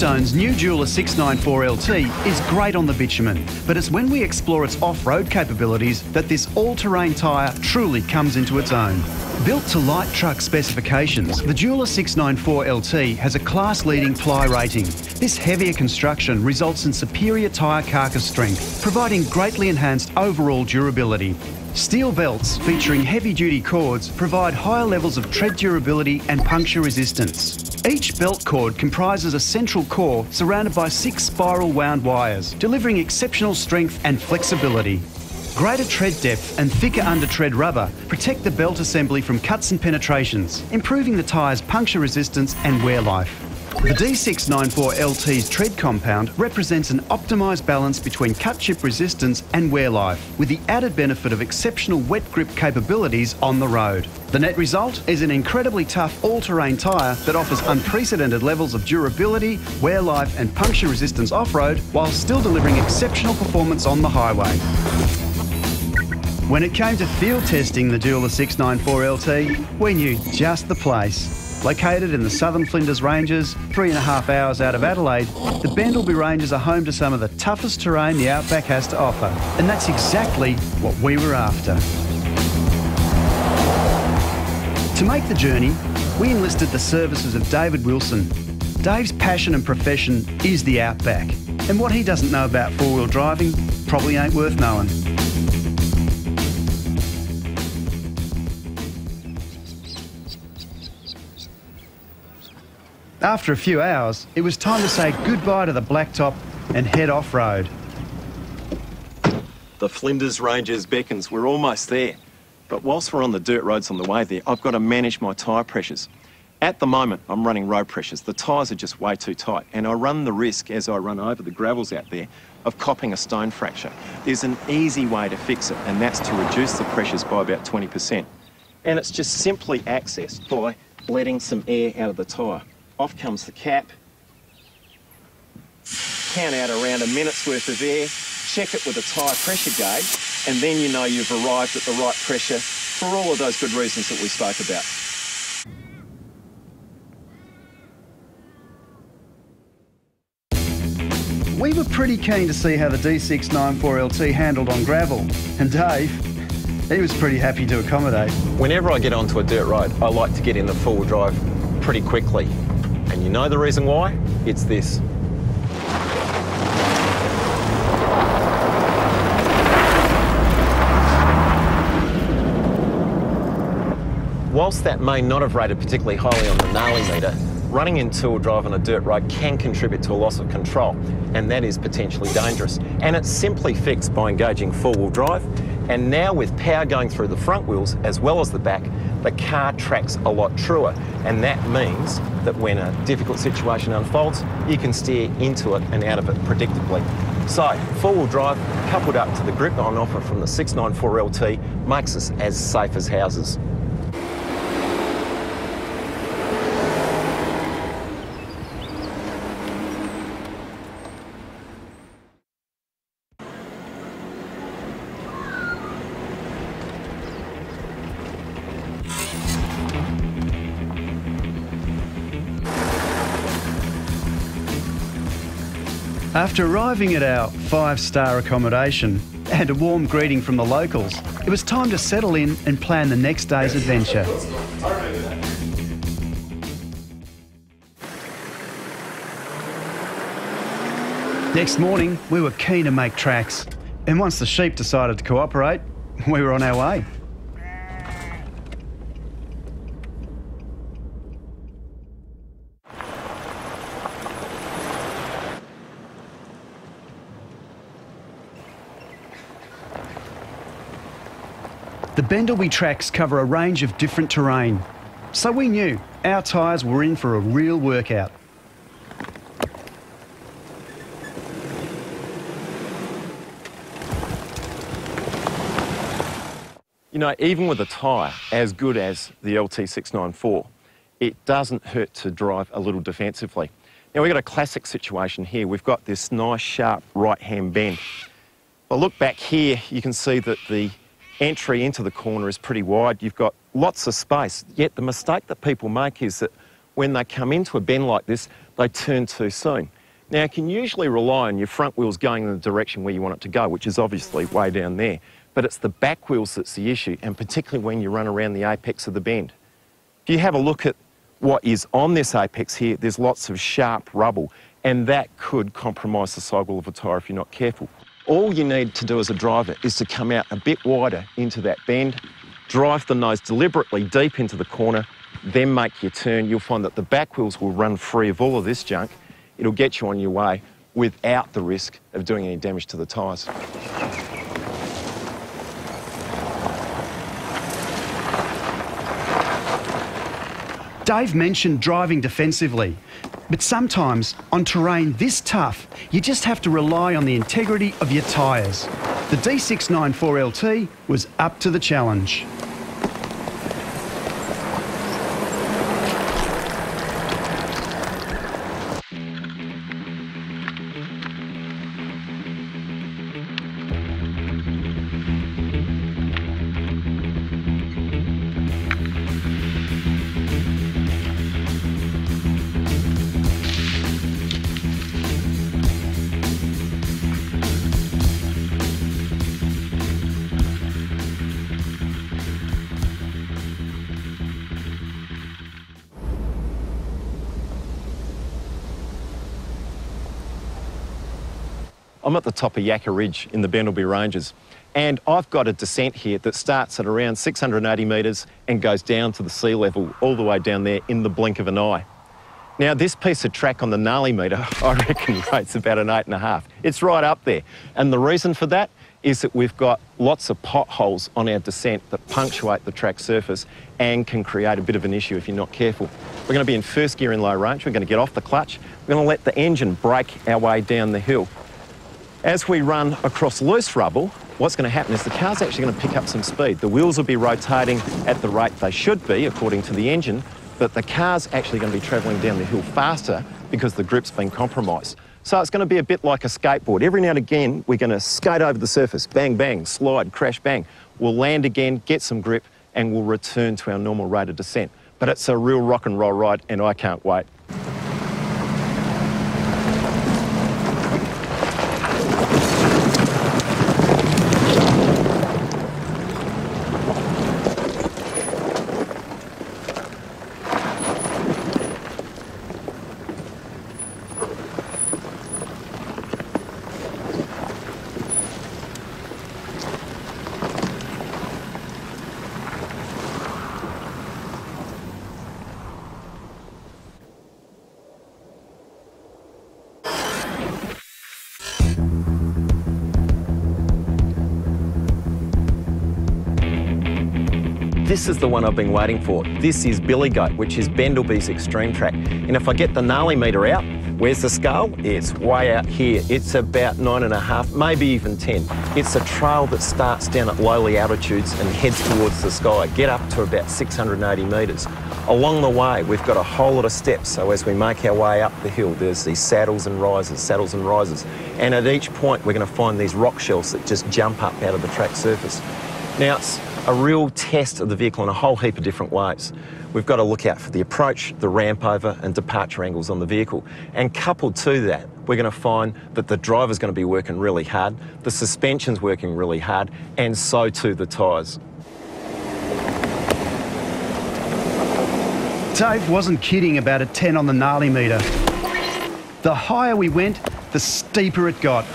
Bridgestone's new Dueler D694LT is great on the bitumen, but it's when we explore its off-road capabilities that this all-terrain tyre truly comes into its own. Built to light truck specifications, the Dueler D694LT has a class-leading ply rating. This heavier construction results in superior tyre carcass strength, providing greatly enhanced overall durability. Steel belts featuring heavy-duty cords provide higher levels of tread durability and puncture resistance. Each belt cord comprises a central core surrounded by 6 spiral wound wires, delivering exceptional strength and flexibility. Greater tread depth and thicker under-tread rubber protect the belt assembly from cuts and penetrations, improving the tyre's puncture resistance and wear life. The D694LT's tread compound represents an optimised balance between cut chip resistance and wear life, with the added benefit of exceptional wet grip capabilities on the road. The net result is an incredibly tough all-terrain tyre that offers unprecedented levels of durability, wear life and puncture resistance off-road, while still delivering exceptional performance on the highway. When it came to field testing the Dueler D694LT, we knew just the place. Located in the southern Flinders Ranges, 3.5 hours out of Adelaide, the Bendelby Ranges are home to some of the toughest terrain the outback has to offer. And that's exactly what we were after. To make the journey, we enlisted the services of David Wilson. Dave's passion and profession is the outback. And what he doesn't know about four-wheel driving probably ain't worth knowing. After a few hours, it was time to say goodbye to the blacktop and head off-road. The Flinders Ranges beckons. We're almost there. But whilst we're on the dirt roads on the way there, I've got to manage my tyre pressures. At the moment, I'm running road pressures. The tyres are just way too tight, and I run the risk, as I run over the gravels out there, of copping a stone fracture. There's an easy way to fix it, and that's to reduce the pressures by about 20%. And it's just simply accessed by letting some air out of the tyre. Off comes the cap, count out around a minute's worth of air, check it with a tyre pressure gauge, and then you know you've arrived at the right pressure for all of those good reasons that we spoke about. We were pretty keen to see how the D694LT handled on gravel, and Dave, he was pretty happy to accommodate. Whenever I get onto a dirt road, I like to get into full drive pretty quickly. And you know the reason why? It's this. Whilst that may not have rated particularly highly on the gnarly meter, running in two-wheel drive on a dirt road can contribute to a loss of control, and that is potentially dangerous. And it's simply fixed by engaging four-wheel drive, and now with power going through the front wheels as well as the back, the car tracks a lot truer, and that means that when a difficult situation unfolds, you can steer into it and out of it predictably. So, four-wheel drive coupled up to the grip on offer from the D694LT makes us as safe as houses. After arriving at our 5-star accommodation and a warm greeting from the locals, it was time to settle in and plan the next day's adventure. Next morning, we were keen to make tracks, and once the sheep decided to cooperate, we were on our way. The Bendelby tracks cover a range of different terrain, so we knew our tyres were in for a real workout. You know, even with a tyre as good as the LT694, it doesn't hurt to drive a little defensively. Now, we've got a classic situation here. We've got this nice, sharp right-hand bend. If I look back here, you can see that the entry into the corner is pretty wide. You've got lots of space, yet the mistake that people make is that when they come into a bend like this, they turn too soon. Now, you can usually rely on your front wheels going in the direction where you want it to go, which is obviously way down there. But it's the back wheels that's the issue, and particularly when you run around the apex of the bend. If you have a look at what is on this apex here, there's lots of sharp rubble, and that could compromise the sidewall of a tyre if you're not careful. All you need to do as a driver is to come out a bit wider into that bend, drive the nose deliberately deep into the corner, then make your turn. You'll find that the back wheels will run free of all of this junk. It'll get you on your way without the risk of doing any damage to the tyres. Dave mentioned driving defensively, but sometimes on terrain this tough, you just have to rely on the integrity of your tyres. The D694LT was up to the challenge. I'm at the top of Yakka Ridge in the Flinders Ranges, and I've got a descent here that starts at around 680 metres and goes down to the sea level all the way down there in the blink of an eye. Now, this piece of track on the gnarly meter, I reckon rates about an 8.5. It's right up there, and the reason for that is that we've got lots of potholes on our descent that punctuate the track surface and can create a bit of an issue if you're not careful. We're going to be in first gear in low range. We're going to get off the clutch. We're going to let the engine brake our way down the hill. As we run across loose rubble, what's going to happen is the car's actually going to pick up some speed. The wheels will be rotating at the rate they should be, according to the engine, but the car's actually going to be travelling down the hill faster because the grip's been compromised. So it's going to be a bit like a skateboard. Every now and again, we're going to skate over the surface, bang, bang, slide, crash, bang. We'll land again, get some grip, and we'll return to our normal rate of descent. But it's a real rock and roll ride, and I can't wait. This is the one I've been waiting for. This is Billy Goat, which is Bendelby's extreme track. And if I get the gnarly meter out, where's the skull? It's way out here. It's about 9.5, maybe even 10. It's a trail that starts down at lowly altitudes and heads towards the sky. Get up to about 680 metres. Along the way, we've got a whole lot of steps. So as we make our way up the hill, there's these saddles and rises. And at each point, we're going to find these rock shells that just jump up out of the track surface. Now, it's a real test of the vehicle in a whole heap of different ways. We've got to look out for the approach, the ramp over and departure angles on the vehicle. And coupled to that, we're going to find that the driver's going to be working really hard, the suspension's working really hard, and so too the tyres. Dave wasn't kidding about a 10 on the gnarly meter. The higher we went, the steeper it got.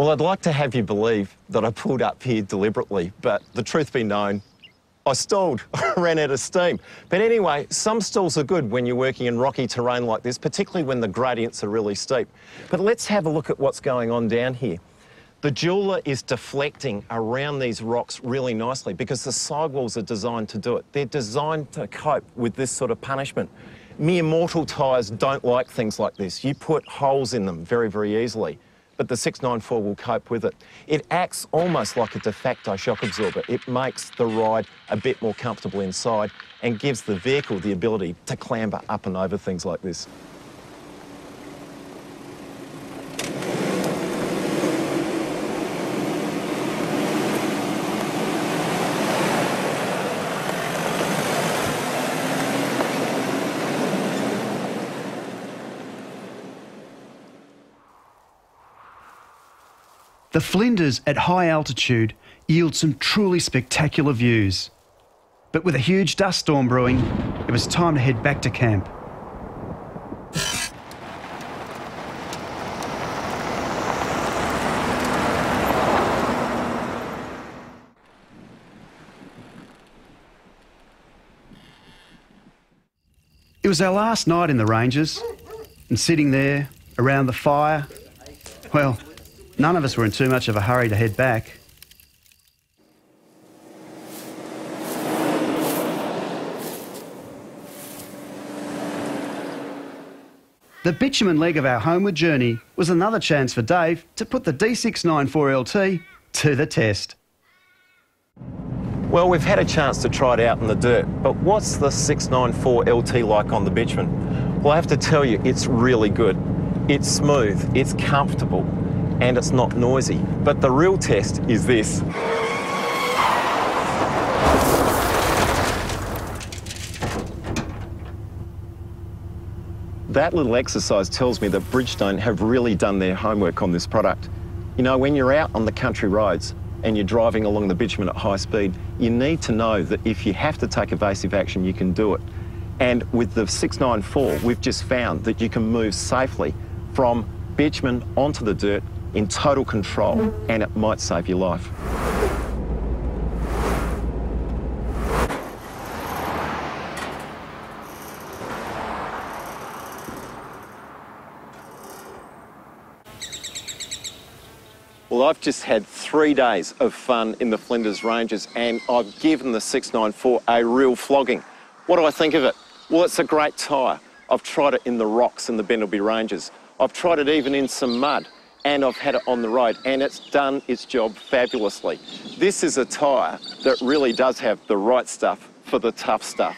Well, I'd like to have you believe that I pulled up here deliberately, but the truth be known, I stalled. I ran out of steam. But anyway, some stalls are good when you're working in rocky terrain like this, particularly when the gradients are really steep. But let's have a look at what's going on down here. The Dueler is deflecting around these rocks really nicely because the sidewalls are designed to do it. They're designed to cope with this sort of punishment. Mere mortal tyres don't like things like this. You put holes in them very, very easily, but the 694 will cope with it. It acts almost like a de facto shock absorber. It makes the ride a bit more comfortable inside and gives the vehicle the ability to clamber up and over things like this. The Flinders at high altitude yield some truly spectacular views. But with a huge dust storm brewing, it was time to head back to camp. It was our last night in the Ranges, and sitting there around the fire, well, none of us were in too much of a hurry to head back. The bitumen leg of our homeward journey was another chance for Dave to put the D694LT to the test. Well, we've had a chance to try it out in the dirt, but what's the 694LT like on the bitumen? Well, I have to tell you, it's really good. It's smooth, it's comfortable, and it's not noisy. But the real test is this. That little exercise tells me that Bridgestone have really done their homework on this product. You know, when you're out on the country roads and you're driving along the bitumen at high speed, you need to know that if you have to take evasive action, you can do it. And with the 694, we've just found that you can move safely from bitumen onto the dirt in total control, and it might save your life. Well, I've just had 3 days of fun in the Flinders Ranges, and I've given the 694 a real flogging. What do I think of it? Well, it's a great tyre. I've tried it in the rocks in the Bentley Ranges. I've tried it even in some mud, and I've had it on the road, and it's done its job fabulously. This is a tyre that really does have the right stuff for the tough stuff.